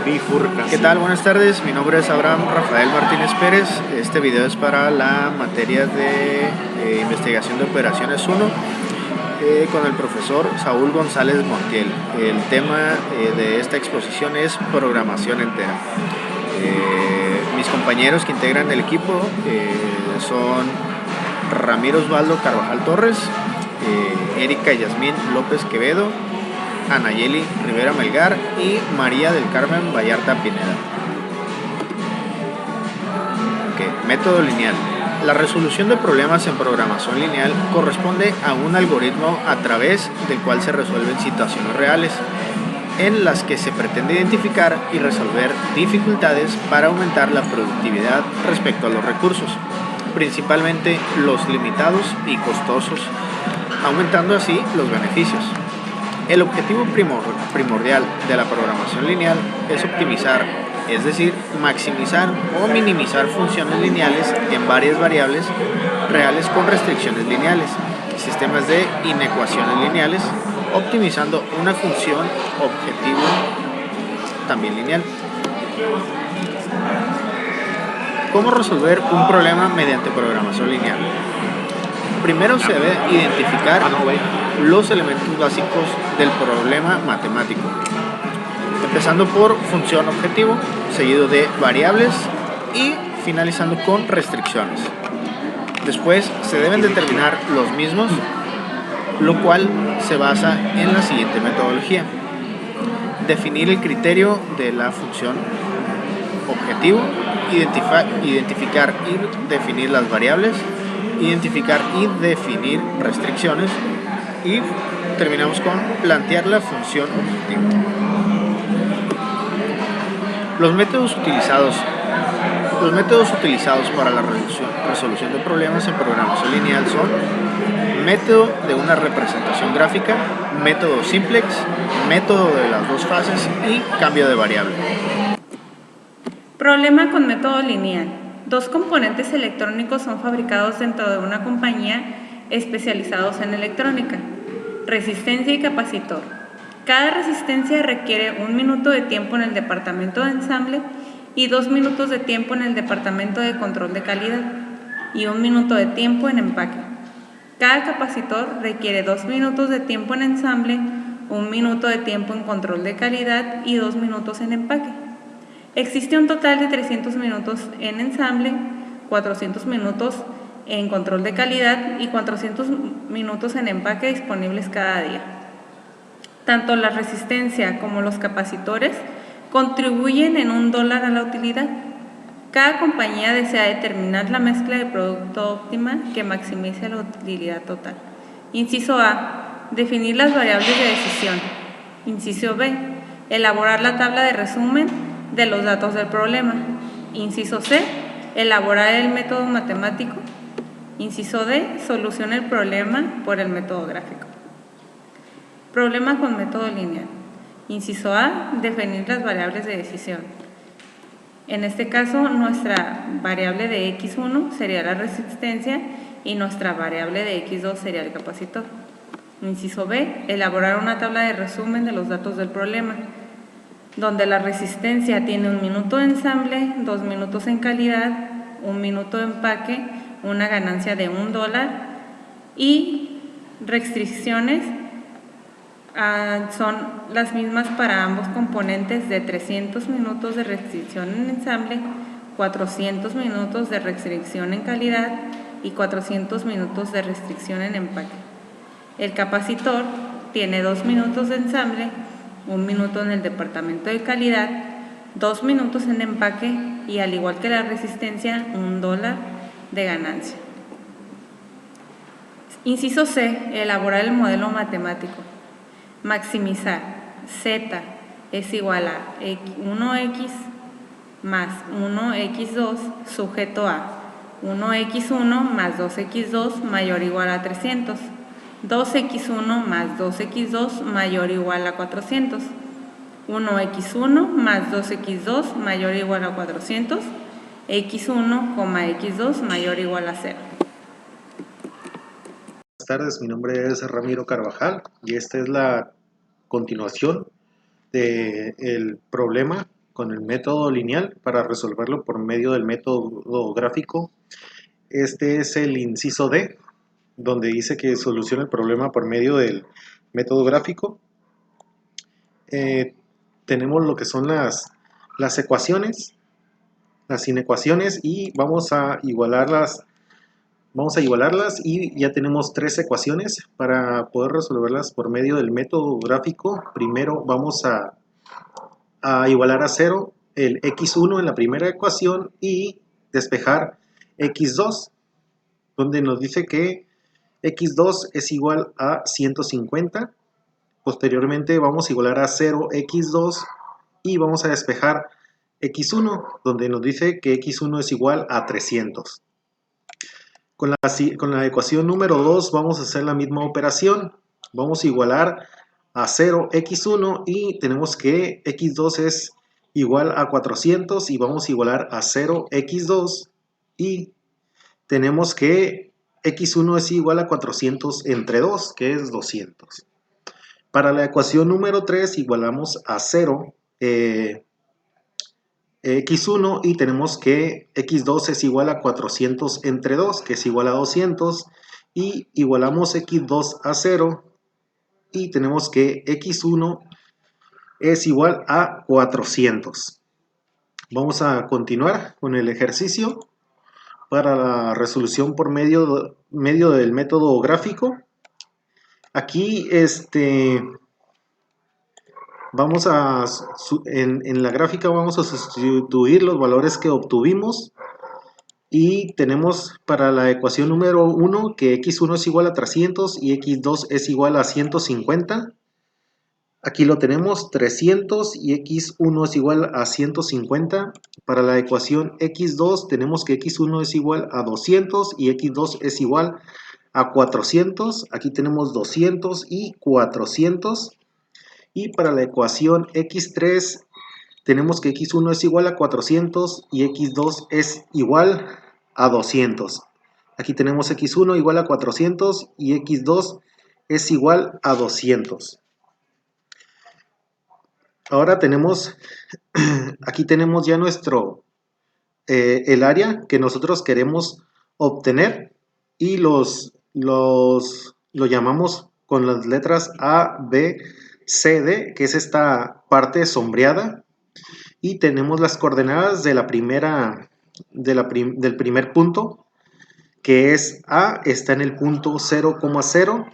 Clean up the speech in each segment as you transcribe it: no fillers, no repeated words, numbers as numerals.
Bifurcación. ¿Qué tal? Buenas tardes, mi nombre es Abraham Rafael Martínez Pérez. Este video es para la materia de investigación de operaciones 1 con el profesor Saúl González Montiel. El tema de esta exposición es programación entera. Mis compañeros que integran el equipo son Ramiro Osvaldo Carvajal Torres, Erika Yasmín López Quevedo, Anayeli Rivera Melgar y María del Carmen Vallarta Pineda. Método lineal. La resolución de problemas en programación lineal corresponde a un algoritmo a través del cual se resuelven situaciones reales en las que se pretende identificar y resolver dificultades para aumentar la productividad respecto a los recursos, principalmente los limitados y costosos, aumentando así los beneficios. El objetivo primordial de la programación lineal es optimizar, es decir, maximizar o minimizar funciones lineales en varias variables reales con restricciones lineales, sistemas de inecuaciones lineales, optimizando una función objetivo también lineal. ¿Cómo resolver un problema mediante programación lineal? Primero se debe identificar los elementos básicos del problema matemático, empezando por función objetivo, seguido de variables y finalizando con restricciones. Después se deben determinar los mismos, lo cual se basa en la siguiente metodología: definir el criterio de la función objetivo, identificar y definir las variables, identificar y definir restricciones y terminamos con plantear la función objetivo. Los métodos utilizados para la resolución de problemas en programación lineal son método de una representación gráfica, método simplex, método de las dos fases y cambio de variable. Problema con método lineal. Dos componentes electrónicos son fabricados dentro de una compañía especializados en electrónica: resistencia y capacitor. Cada resistencia requiere 1 minuto de tiempo en el departamento de ensamble y 2 minutos de tiempo en el departamento de control de calidad y 1 minuto de tiempo en empaque. Cada capacitor requiere 2 minutos de tiempo en ensamble, 1 minuto de tiempo en control de calidad y 2 minutos en empaque. Existe un total de 300 minutos en ensamble, 400 minutos en control de calidad y 400 minutos en empaque disponibles cada día. Tanto la resistencia como los capacitores contribuyen en $1 a la utilidad. Cada compañía desea determinar la mezcla de producto óptima que maximice la utilidad total. Inciso A: definir las variables de decisión. Inciso B: elaborar la tabla de resumen de los datos del problema. Inciso C: elaborar el método matemático. Inciso D: soluciona el problema por el método gráfico. Problema con método lineal. Inciso A: definir las variables de decisión. En este caso, nuestra variable de x1 sería la resistencia y nuestra variable de x2 sería el capacitor. Inciso B: elaborar una tabla de resumen de los datos del problema, donde la resistencia tiene 1 minuto de ensamble, 2 minutos en calidad, 1 minuto de empaque, una ganancia de $1 y restricciones son las mismas para ambos componentes, de 300 minutos de restricción en ensamble, 400 minutos de restricción en calidad y 400 minutos de restricción en empaque. El capacitor tiene 2 minutos de ensamble, 1 minuto en el departamento de calidad, 2 minutos en empaque y, al igual que la resistencia, $1 de ganancia. Inciso C: elaborar el modelo matemático. Maximizar. Z es igual a 1x más 1x2 sujeto a 1x1 más 2x2 mayor o igual a 300. 2x1 más 2x2 mayor o igual a 400. 1x1 más 2x2 mayor o igual a 400. x1, x2 mayor o igual a 0. Buenas tardes, mi nombre es Ramiro Carvajal y esta es la continuación del problema con el método lineal para resolverlo por medio del método gráfico. Este es el inciso D, donde dice que soluciona el problema por medio del método gráfico. Tenemos lo que son las ecuaciones, las inecuaciones, y vamos a igualarlas y ya tenemos 3 ecuaciones. Para poder resolverlas por medio del método gráfico, primero vamos a igualar a 0 el x1 en la primera ecuación y despejar x2, donde nos dice que x2 es igual a 150. Posteriormente vamos a igualar a 0 x2 y vamos a despejar x1, donde nos dice que x1 es igual a 300. Con la ecuación número 2 vamos a hacer la misma operación. Vamos a igualar a 0 x1 y tenemos que x2 es igual a 400 y vamos a igualar a 0 x2 y tenemos que x1 es igual a 400 entre 2, que es 200. Para la ecuación número 3 igualamos a 0 x1 y tenemos que x2 es igual a 400 entre 2, que es igual a 200, y igualamos x2 a 0 y tenemos que x1 es igual a 400. Vamos a continuar con el ejercicio para la resolución por medio del método gráfico. Aquí vamos a, en la gráfica vamos a sustituir los valores que obtuvimos y tenemos para la ecuación número 1 que x1 es igual a 300 y x2 es igual a 150. Aquí lo tenemos, 300 y x1 es igual a 150. Para la ecuación x2 tenemos que x1 es igual a 200 y x2 es igual a 400. Aquí tenemos 200 y 400. Y para la ecuación x3 tenemos que x1 es igual a 400 y x2 es igual a 200. Aquí tenemos x1 igual a 400 y x2 es igual a 200. Ahora tenemos, aquí tenemos ya el área que nosotros queremos obtener y lo llamamos con las letras A, B, C, D, que es esta parte sombreada, y tenemos las coordenadas de del primer punto, que es A, está en el punto 0,0.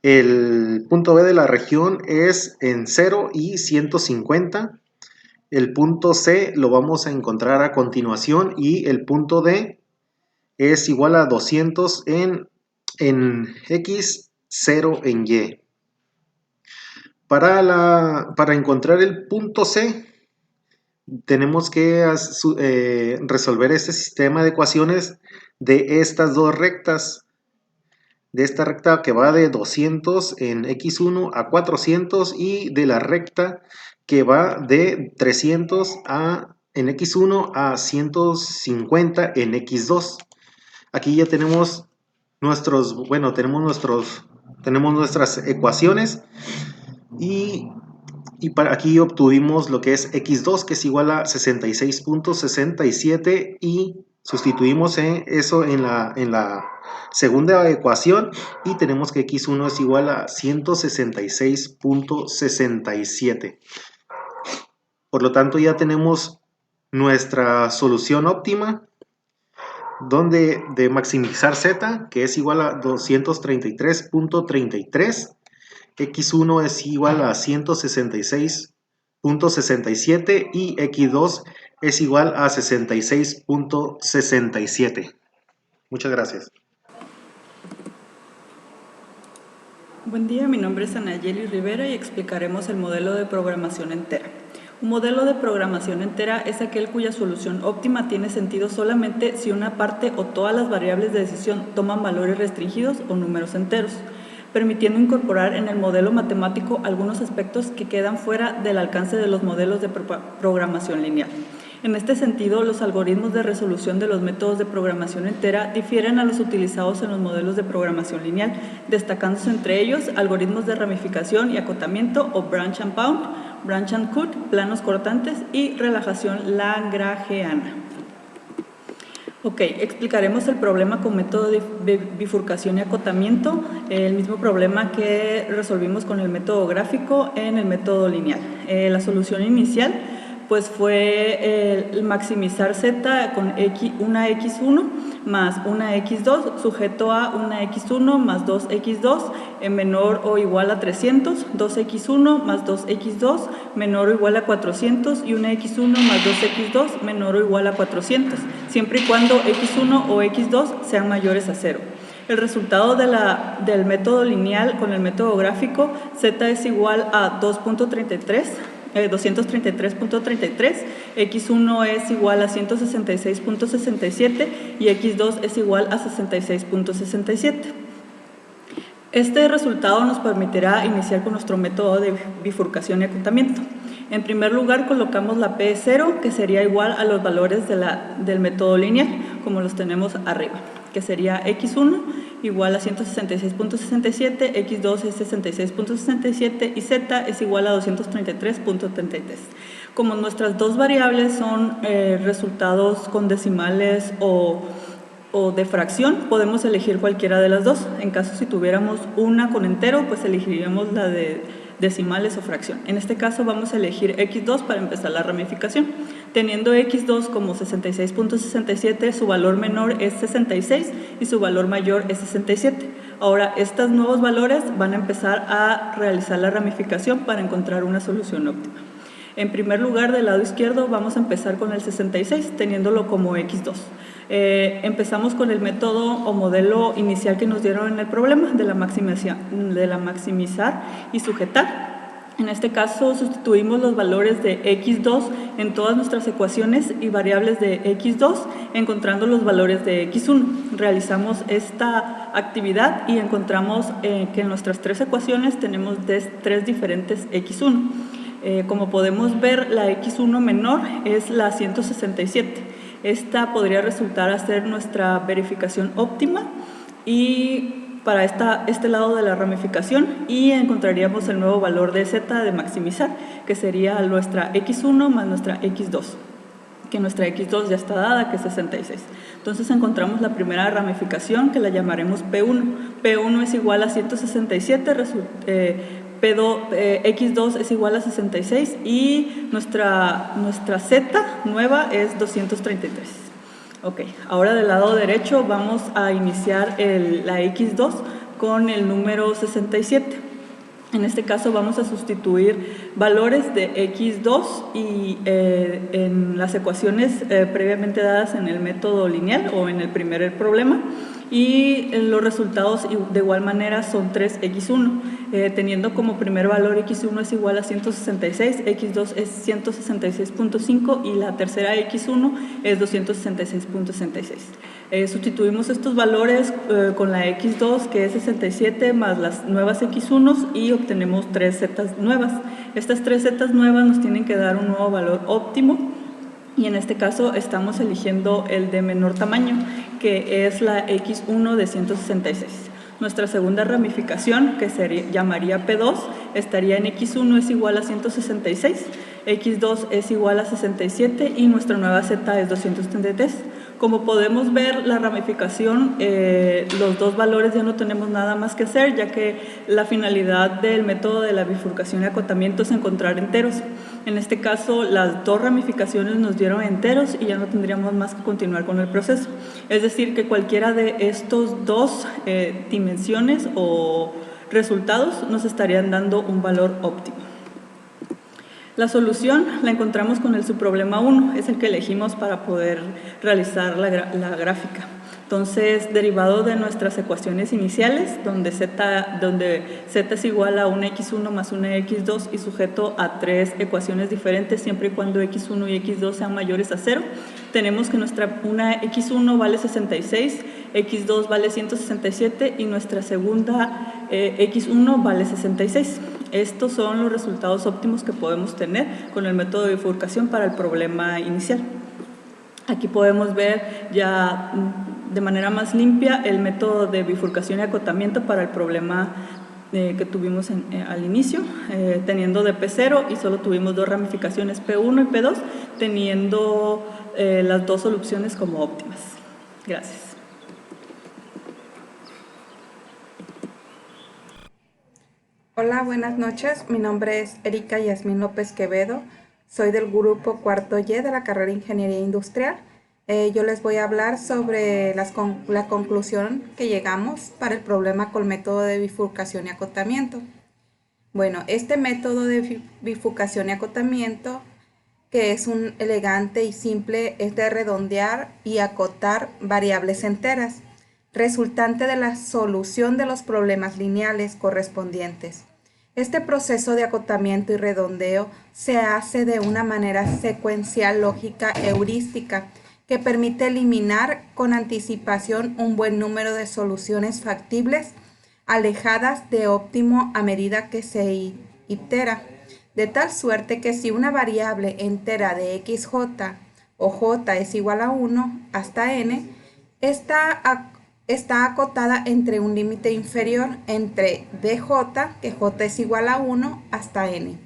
El punto B de la región es en 0 y 150. El punto C lo vamos a encontrar a continuación y el punto D es igual a 200 en X, 0 en Y. Para encontrar el punto C tenemos que resolver este sistema de ecuaciones de estas dos rectas. De esta recta que va de 200 en x1 a 400 y de la recta que va de 300 en x1 a 150 en x2. Aquí ya tenemos tenemos nuestras ecuaciones y aquí obtuvimos lo que es x2, que es igual a 66.67, y sustituimos eso en la segunda ecuación y tenemos que x1 es igual a 166.67. Por lo tanto ya tenemos nuestra solución óptima donde de maximizar z, que es igual a 233.33, x1 es igual a 166.67 y x2 es igual a 66.67. Muchas gracias. Buen día, mi nombre es Anayeli Rivera y explicaremos el modelo de programación entera. Un modelo de programación entera es aquel cuya solución óptima tiene sentido solamente si una parte o todas las variables de decisión toman valores restringidos o números enteros, permitiendo incorporar en el modelo matemático algunos aspectos que quedan fuera del alcance de los modelos de programación lineal. En este sentido, los algoritmos de resolución de los métodos de programación entera difieren a los utilizados en los modelos de programación lineal, destacándose entre ellos algoritmos de ramificación y acotamiento o branch and bound, branch and cut, planos cortantes y relajación lagrangiana. Ok, explicaremos el problema con método de bifurcación y acotamiento, el mismo problema que resolvimos con el método gráfico en el método lineal. La solución inicial pues fue maximizar z con una x1 más una x2 sujeto a una x1 más 2x2 menor o igual a 300, 2x1 más 2x2 menor o igual a 400 y una x1 más 2x2 menor o igual a 400, siempre y cuando x1 o x2 sean mayores a 0. El resultado del método lineal con el método gráfico, z es igual a 233.33, x1 es igual a 166.67 y x2 es igual a 66.67. Este resultado nos permitirá iniciar con nuestro método de bifurcación y acotamiento. En primer lugar colocamos la P0, que sería igual a los valores del método lineal, como los tenemos arriba, que sería x1 igual a 166.67, x2 es 66.67 y z es igual a 233.33. Como nuestras dos variables son resultados con decimales o de fracción, podemos elegir cualquiera de las dos. En caso si tuviéramos una con entero, pues elegiríamos la de decimales o fracción. En este caso vamos a elegir x2 para empezar la ramificación. Teniendo x2 como 66.67, su valor menor es 66 y su valor mayor es 67. Ahora, estos nuevos valores van a empezar a realizar la ramificación para encontrar una solución óptima. En primer lugar, del lado izquierdo, vamos a empezar con el 66, teniéndolo como x2. Empezamos con el método o modelo inicial que nos dieron en el problema de la maximizar y sujetar. En este caso sustituimos los valores de x2 en todas nuestras ecuaciones y variables de x2 encontrando los valores de x1. Realizamos esta actividad y encontramos que en nuestras tres ecuaciones tenemos tres diferentes x1. Como podemos ver, la x1 menor es la 167. Esta podría resultar a ser nuestra verificación óptima y para este lado de la ramificación, y encontraríamos el nuevo valor de z de maximizar, que sería nuestra x1 más nuestra x2, que nuestra x2 ya está dada, que es 66. Entonces encontramos la primera ramificación, que la llamaremos P1. P1 es igual a 167, x2 es igual a 66 y nuestra z nueva es 233. Ok, ahora del lado derecho vamos a iniciar la x2 con el número 67. En este caso vamos a sustituir valores de x2 y en las ecuaciones previamente dadas en el método lineal o en el primer problema, y los resultados de igual manera son 3x1, teniendo como primer valor x1 es igual a 166, x2 es 166.5 y la tercera x1 es 266.66. Sustituimos estos valores con la x2, que es 67, más las nuevas x1 y obtenemos tres zetas nuevas. Estas tres zetas nuevas nos tienen que dar un nuevo valor óptimo, y en este caso estamos eligiendo el de menor tamaño, que es la x1 de 166. Nuestra segunda ramificación, que se llamaría P2, estaría en x1 es igual a 166, x2 es igual a 67 y nuestra nueva z es 233. Como podemos ver, la ramificación, los dos valores ya no tenemos nada más que hacer, ya que la finalidad del método de la bifurcación y acotamiento es encontrar enteros. En este caso, las dos ramificaciones nos dieron enteros y ya no tendríamos más que continuar con el proceso. Es decir, que cualquiera de estos dos dimensiones o resultados nos estarían dando un valor óptimo. La solución la encontramos con el subproblema 1, es el que elegimos para poder realizar la gráfica. Entonces, derivado de nuestras ecuaciones iniciales, donde z es igual a una x1 más una x2 y sujeto a tres ecuaciones diferentes siempre y cuando x1 y x2 sean mayores a 0, tenemos que una x1 vale 66, x2 vale 167 y nuestra segunda x1 vale 66. Estos son los resultados óptimos que podemos tener con el método de bifurcación para el problema inicial. Aquí podemos ver ya de manera más limpia el método de bifurcación y acotamiento para el problema que tuvimos al inicio, teniendo de P0 y solo tuvimos 2 ramificaciones, P1 y P2, teniendo las 2 soluciones como óptimas. Gracias. Hola, buenas noches. Mi nombre es Erika Yasmín López Quevedo. Soy del grupo cuarto Y de la carrera de Ingeniería Industrial. Yo les voy a hablar sobre la conclusión que llegamos para el problema con el método de bifurcación y acotamiento. Bueno, este método de bifurcación y acotamiento, que es un elegante y simple, es de redondear y acotar variables enteras, resultante de la solución de los problemas lineales correspondientes. Este proceso de acotamiento y redondeo se hace de una manera secuencial, lógica, heurística, que permite eliminar con anticipación un buen número de soluciones factibles, alejadas de óptimo a medida que se itera, de tal suerte que si una variable entera de xj o j es igual a 1 hasta n, está acotada entre un límite inferior entre dj, que j es igual a 1 hasta n,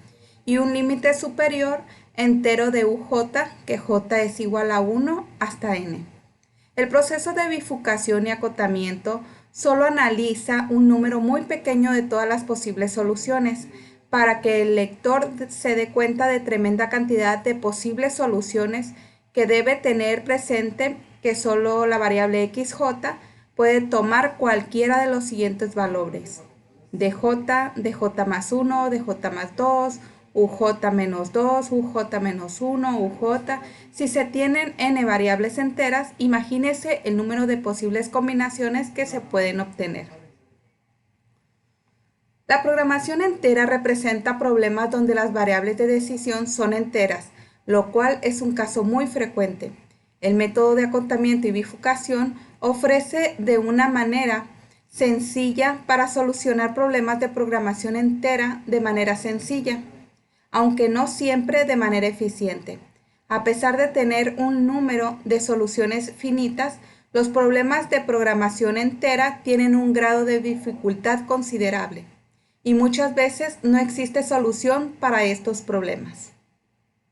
y un límite superior entero de uj, que j es igual a 1 hasta n. El proceso de bifurcación y acotamiento solo analiza un número muy pequeño de todas las posibles soluciones para que el lector se dé cuenta de tremenda cantidad de posibles soluciones que debe tener presente que solo la variable xj puede tomar cualquiera de los siguientes valores: dj, dj más 1, dj más 2, uj menos 2, uj menos 1, uj. Si se tienen n variables enteras, imagínese el número de posibles combinaciones que se pueden obtener. La programación entera representa problemas donde las variables de decisión son enteras, lo cual es un caso muy frecuente. El método de acotamiento y bifurcación ofrece de una manera sencilla para solucionar problemas de programación entera de manera sencilla, aunque no siempre de manera eficiente. A pesar de tener un número de soluciones finitas, los problemas de programación entera tienen un grado de dificultad considerable y muchas veces no existe solución para estos problemas.